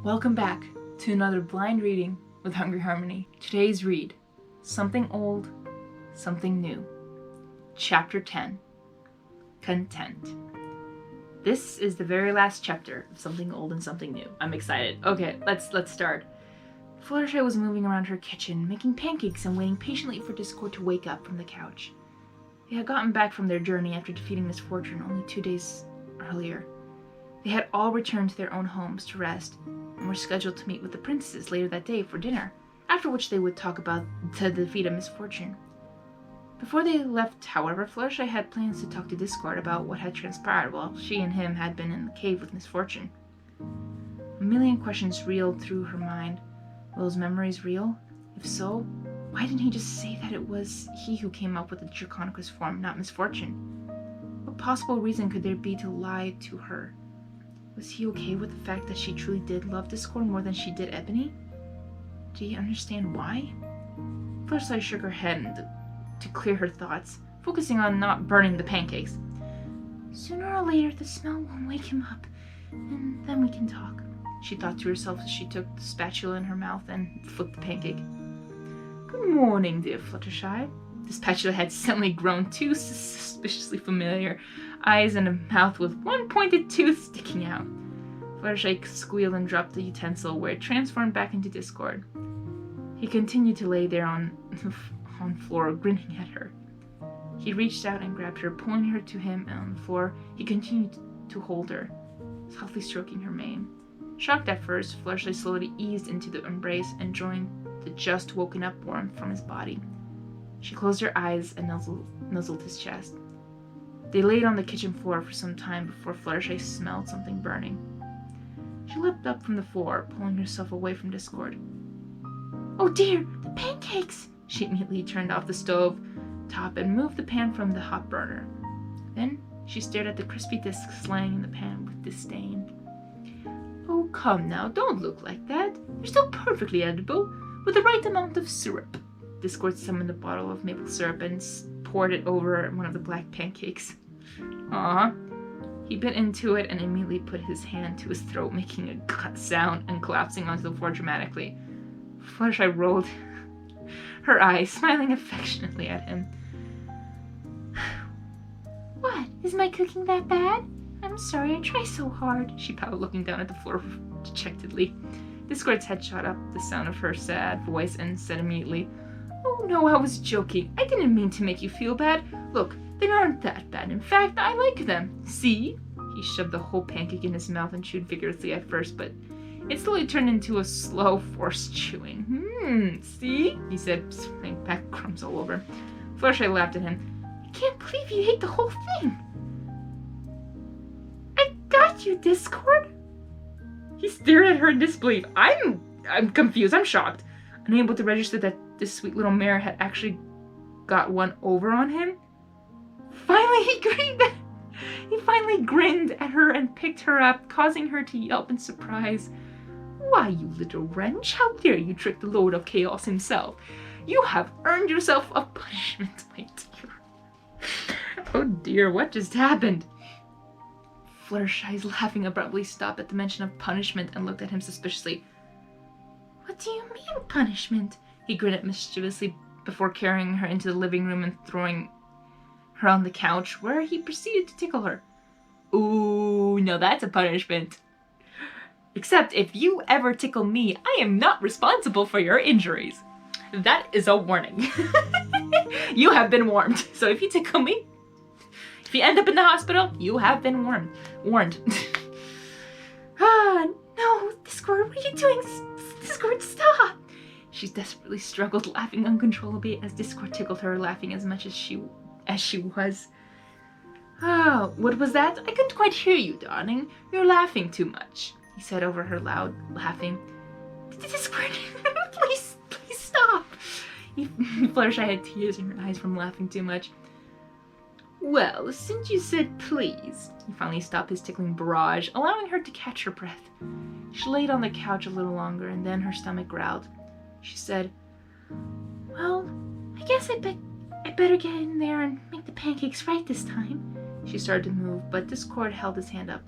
Welcome back to another blind reading with Hungry Harmony. Today's read, Something Old, Something New. Chapter 10, Content. This is the very last chapter of Something Old and Something New. I'm excited. Okay, let's start. Fluttershy was moving around her kitchen, making pancakes and waiting patiently for Discord to wake up from the couch. They had gotten back from their journey after defeating Miss Fortune only 2 days earlier. They had all returned to their own homes to rest, and were scheduled to meet with the princesses later that day for dinner, after which they would talk about the defeat of Miss Fortune. Before they left, however, Fluttershy had plans to talk to Discord about what had transpired while she and him had been in the cave with Miss Fortune. A million questions reeled through her mind. Were those memories real? If so, why didn't he just say that it was he who came up with the Draconicus form, not Miss Fortune? What possible reason could there be to lie to her? Was he okay with the fact that she truly did love Discord more than she did Ebony? Did he understand why? Fluttershy shook her head to clear her thoughts, focusing on not burning the pancakes. Sooner or later the smell will wake him up, and then we can talk, she thought to herself as she took the spatula in her mouth and flipped the pancake. Good morning, dear Fluttershy. The spatula had suddenly grown two suspiciously familiar eyes and a mouth with one pointed tooth sticking out. Fluttershy squealed and dropped the utensil, where it transformed back into Discord. He continued to lay there on the floor, grinning at her. He reached out and grabbed her, pulling her to him, and on the floor, he continued to hold her, softly stroking her mane. Shocked at first, Fluttershy slowly eased into the embrace, enjoying the just woken up warmth from his body. She closed her eyes and nuzzled his chest. They laid on the kitchen floor for some time before Fluttershy smelled something burning. She leapt up from the floor, pulling herself away from Discord. Oh dear, the pancakes! She immediately turned off the stove top and moved the pan from the hot burner. Then she stared at the crispy discs lying in the pan with disdain. Oh, come now, don't look like that. They're still perfectly edible, with the right amount of syrup. Discord summoned a bottle of maple syrup and poured it over one of the black pancakes. He bit into it and immediately put his hand to his throat, making a sound and collapsing onto the floor dramatically. Fluttershy rolled her eyes, smiling affectionately at him. What? Is my cooking that bad? I'm sorry, I try so hard, she pouted, looking down at the floor dejectedly. Discord's head shot up the sound of her sad voice and said immediately, Oh no, I was joking. I didn't mean to make you feel bad. Look, they aren't that bad. In fact, I like them. See? He shoved the whole pancake in his mouth and chewed vigorously at first, but it slowly turned into a slow, forced chewing. See? He said, spraying back crumbs all over. Fluttershy laughed at him. I can't believe you ate the whole thing. I got you, Discord. He stared at her in disbelief. I'm confused. I'm shocked. Unable to register that this sweet little mare had actually got one over on him. Finally, he finally grinned at her and picked her up, causing her to yelp in surprise. Why, you little wretch, how dare you trick the Lord of Chaos himself? You have earned yourself a punishment, my dear. Oh dear, what just happened? Fluttershy's laughing abruptly stopped at the mention of punishment and looked at him suspiciously. What do you mean, punishment? He grinned mischievously before carrying her into the living room and throwing her on the couch, where he proceeded to tickle her. Ooh, now that's a punishment. Except if you ever tickle me, I am not responsible for your injuries. That is a warning. You have been warned. So if you tickle me, if you end up in the hospital, you have been warned. No, Discord, what are you doing? Discord, stop! She desperately struggled, laughing uncontrollably as Discord tickled her, laughing as much as she was. Oh, what was that? I couldn't quite hear you, darling. You're laughing too much, he said over her loud laughing. Discord, please stop. Fluttershy had tears in her eyes from laughing too much. Well, since you said please, he finally stopped his tickling barrage, allowing her to catch her breath. She laid on the couch a little longer, and then her stomach growled. She said, Well, I guess I better get in there and make the pancakes right this time. She started to move, but Discord held his hand up.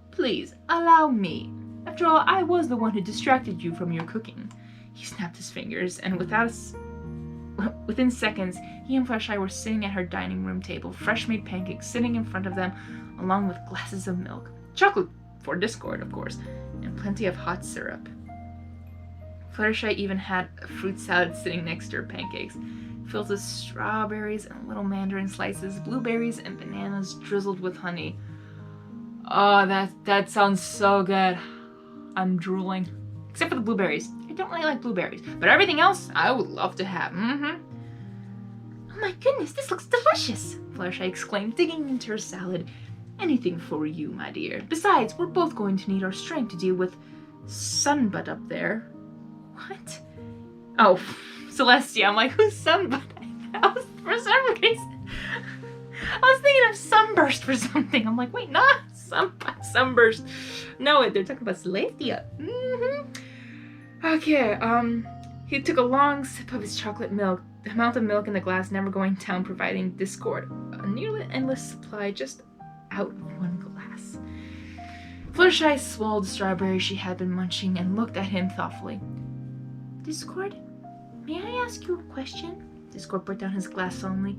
Please, allow me. After all, I was the one who distracted you from your cooking. He snapped his fingers, and within seconds, he and Fluttershy were sitting at her dining room table, fresh-made pancakes sitting in front of them, along with glasses of milk. Chocolate for Discord, of course, and plenty of hot syrup. Fluttershy even had a fruit salad sitting next to her pancakes, filled with strawberries and little mandarin slices, blueberries and bananas drizzled with honey. Oh, that sounds so good. I'm drooling. Except for the blueberries. I don't really like blueberries, but everything else I would love to have. Oh my goodness, this looks delicious, Fluttershy exclaimed, digging into her salad. Anything for you, my dear. Besides, we're both going to need our strength to deal with Sunbutt up there. What? Oh, Celestia. I'm like, who's Sunbutt? For some reason, I was thinking of Sunburst for something. I'm like, wait, not Sunbutt, Sunburst. No, they're talking about Celestia. Okay, he took a long sip of his chocolate milk, the amount of milk in the glass never going down, providing Discord a nearly endless supply just out of one glass. Fluttershy swallowed the strawberry she had been munching and looked at him thoughtfully. Discord, may I ask you a question? Discord put down his glass solemnly.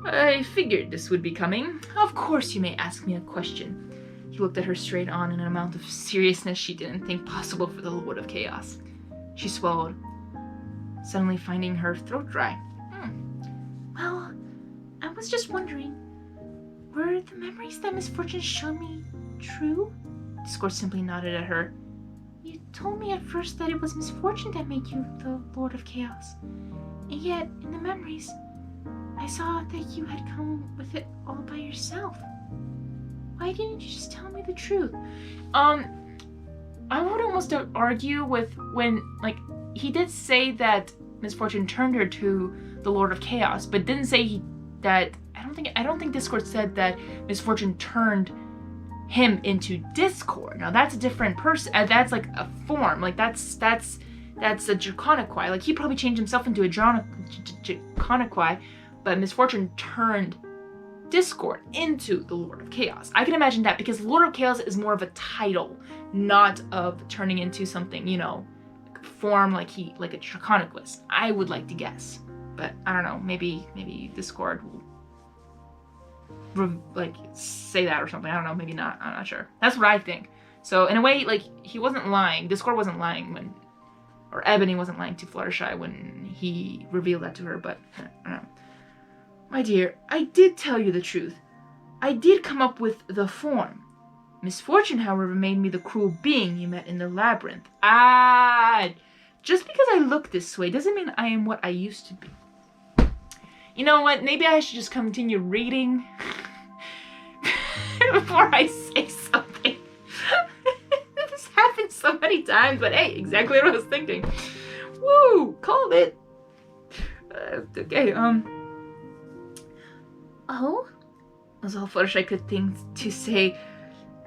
I figured this would be coming. Of course you may ask me a question. He looked at her straight on in an amount of seriousness she didn't think possible for the Lord of Chaos. She swallowed, suddenly finding her throat dry. Well, I was just wondering, were the memories that Misfortune showed me true? Discord simply nodded at her. You told me at first that it was Misfortune that made you the Lord of Chaos. And yet, in the memories, I saw that you had come with it all by yourself. Why didn't you just tell me the truth? I would almost argue with when, like, he did say that Misfortune turned her to the Lord of Chaos, but didn't say that. I don't think Discord said that Misfortune turned him into Discord. Now that's a different person. That's like a form. Like that's a Draconiqui. Like he probably changed himself into a Draconiqui, but Misfortune turned Discord into the Lord of Chaos. I can imagine that because Lord of Chaos is more of a title, not of turning into something, you know, form like a Draconiquist. I would like to guess, but I don't know. Maybe Discord will like say that or something. I don't know. Maybe not. I'm not sure. That's what I think. So in a way, like he wasn't lying. Discord wasn't lying or Ebony wasn't lying to Fluttershy when he revealed that to her. But I don't know. My dear, I did tell you the truth. I did come up with the form. Misfortune, however, made me the cruel being you met in the labyrinth. Just because I look this way doesn't mean I am what I used to be. You know what? Maybe I should just continue reading before I say something. This happened so many times, but hey, exactly what I was thinking. Woo! Called it. Okay, Oh? Was all Fluttershy could think to say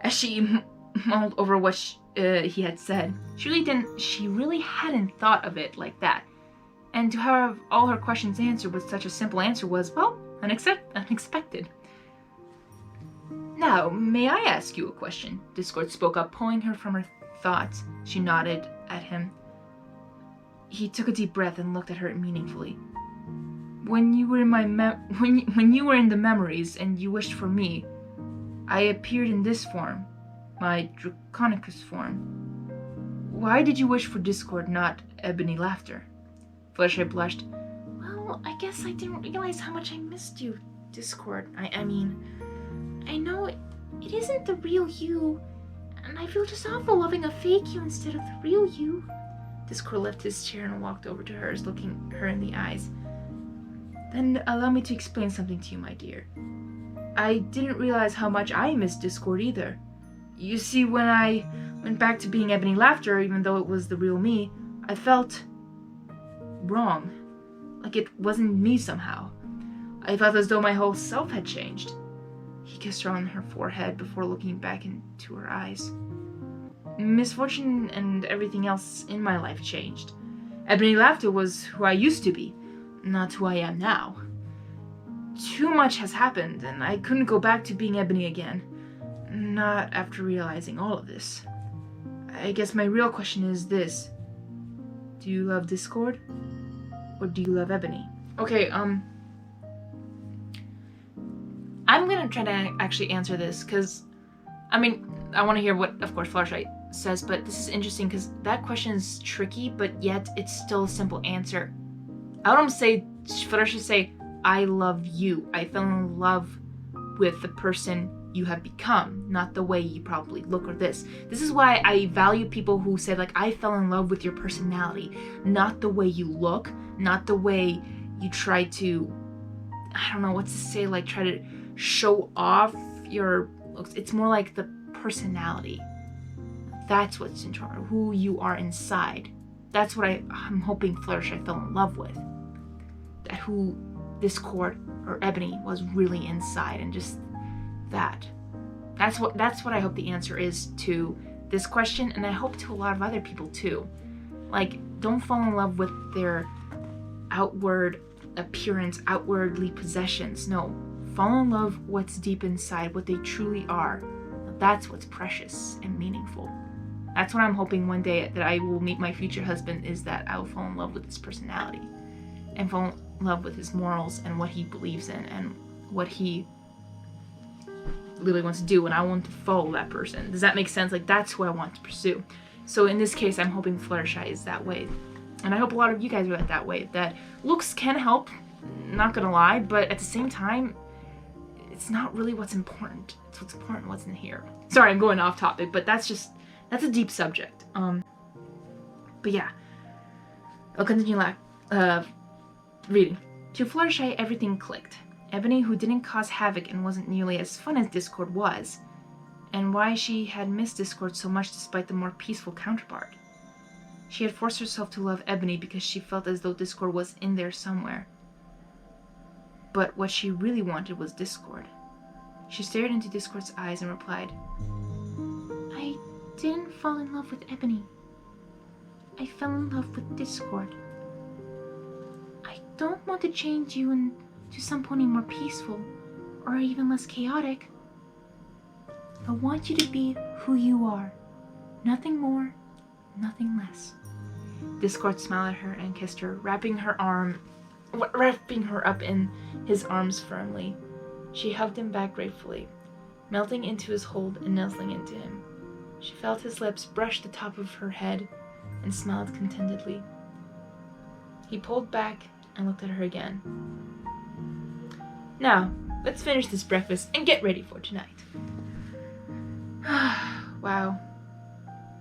as she mulled over what he had said. She really hadn't thought of it like that. And to have all her questions answered with such a simple answer was, well, unexpected. Now, may I ask you a question? Discord spoke up, pulling her from her thoughts. She nodded at him. He took a deep breath and looked at her meaningfully. When you were in when you were in the memories and you wished for me, I appeared in this form, my Draconicus form. Why did you wish for Discord, not Ebony Laughter? Fluttershy blushed. Well, I guess I didn't realize how much I missed you, Discord. I mean, I know it isn't the real you, and I feel just awful loving a fake you instead of the real you. Discord left his chair and walked over to hers, looking her in the eyes. Then allow me to explain something to you, my dear. I didn't realize how much I missed Discord either. You see, when I went back to being Ebony Laughter, even though it was the real me, I felt wrong. Like it wasn't me somehow. I felt as though my whole self had changed. He kissed her on her forehead before looking back into her eyes. Misfortune and everything else in my life changed. Ebony Laughter was who I used to be, not who I am now. Too much has happened, and I couldn't go back to being Ebony again. Not after realizing all of this. I guess my real question is this. Do you love Discord? Or do you love Ebony? Okay, I'm gonna try to actually answer this, because, I mean, I want to hear what, of course, Fluttershy says, but this is interesting, because that question is tricky, but yet it's still a simple answer. I would almost say, Fluttershy should say, I love you. I fell in love with the person you have become, not the way you probably look or this. This is why I value people who say, like, I fell in love with your personality, not the way you look, not the way you try to, I don't know what to say, like, try to show off your looks. It's more like the personality. That's what's in charge, who you are inside. That's what I'm hoping Fluttershy fell in love with. That who Discord or Ebony was really inside, and just that. That's what I hope the answer is to this question, and I hope to a lot of other people too. Like, don't fall in love with their outward appearance, outwardly possessions. No, fall in love what's deep inside, what they truly are. That's what's precious and meaningful. That's what I'm hoping one day that I will meet my future husband, is that I will fall in love with his personality and fall in love with his morals and what he believes in and what he really wants to do, and I want to follow that person. Does that make sense? Like, that's who I want to pursue. So in this case, I'm hoping Fluttershy is that way. And I hope a lot of you guys are that way, that looks can help, not gonna lie, but at the same time, it's not really what's important. It's what's important, what's in here. Sorry, I'm going off topic, but that's a deep subject. But yeah, I'll continue reading. To Fluttershy, everything clicked. Ebony, who didn't cause havoc and wasn't nearly as fun as Discord was, and why she had missed Discord so much despite the more peaceful counterpart. She had forced herself to love Ebony because she felt as though Discord was in there somewhere. But what she really wanted was Discord. She stared into Discord's eyes and replied, I didn't fall in love with Ebony. I fell in love with Discord. I don't want to change you into something more peaceful or even less chaotic. I want you to be who you are. Nothing more, nothing less. Discord smiled at her and kissed her, wrapping her up in his arms firmly. She hugged him back gratefully, melting into his hold and nuzzling into him. She felt his lips brush the top of her head and smiled contentedly. He pulled back and looked at her again. Now, let's finish this breakfast and get ready for tonight. Wow.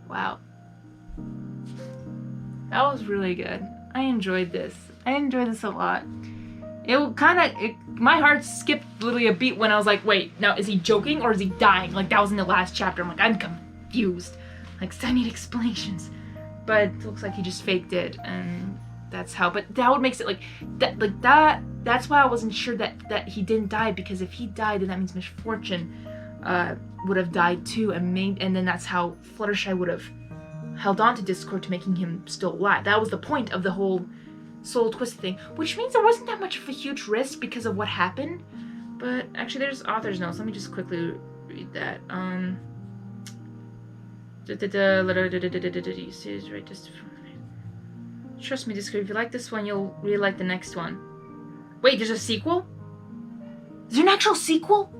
Wow. That was really good. I enjoyed this. I enjoyed this a lot. My heart skipped literally a beat when I was like, wait, now is he joking or is he dying? Like, that was in the last chapter. I'm like, I'm confused. Like, I need explanations. But it looks like he just faked it, and that's how. But that would make it like that. That's why I wasn't sure that he didn't die, because if he died, then that means Misfortune would have died too, and then that's how Fluttershy would have held on to Discord to making him still alive. That was the point of the whole soul twist thing, which means there wasn't that much of a huge risk because of what happened. But actually, there's author's notes. Let me just quickly read that. Trust me, Discord, if you like this one, you'll really like the next one. Wait, there's a sequel? Is there an actual sequel?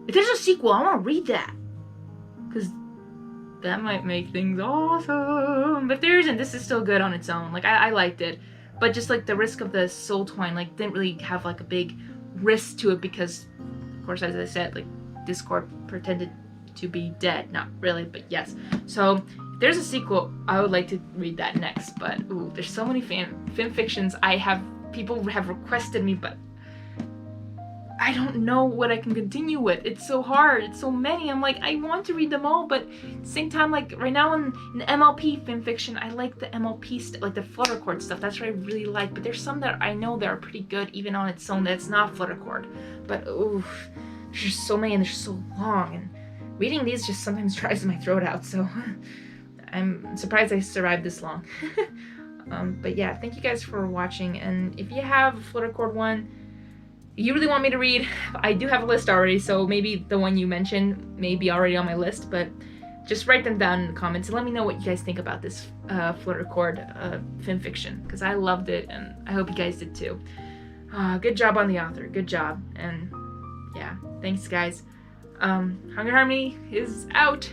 If there's a sequel, I want to read that. Because that might make things awesome. But if there isn't, this is still good on its own. Like, I liked it. But just, like, the risk of the soul twine, like, didn't really have, like, a big risk to it because, of course, as I said, like, Discord pretended to be dead. Not really, but yes. So, if there's a sequel, I would like to read that next. But, ooh, there's so many fanfictions people have requested me, but I don't know what I can continue with. It's so hard. It's so many. I'm like, I want to read them all, but at the same time, like right now in MLP fanfiction, I like the MLP stuff, like the FlutterCord stuff. That's what I really like. But there's some that I know that are pretty good, even on its own. That's not FlutterCord. But oof, there's just so many and they're so long. And reading these just sometimes dries my throat out. So I'm surprised I survived this long. But yeah, thank you guys for watching. And if you have a FlutterCord one you really want me to read, I do have a list already, so maybe the one you mentioned may be already on my list, but just write them down in the comments and let me know what you guys think about this FlutterCord fanfiction, because I loved it and I hope you guys did too. Good job on the author, good job. And yeah, thanks guys. Hungry Harmony is out.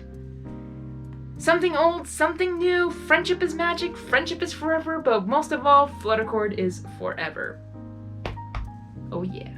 Something old, something new, friendship is magic, friendship is forever, but most of all, FlutterCord is forever. Oh yeah.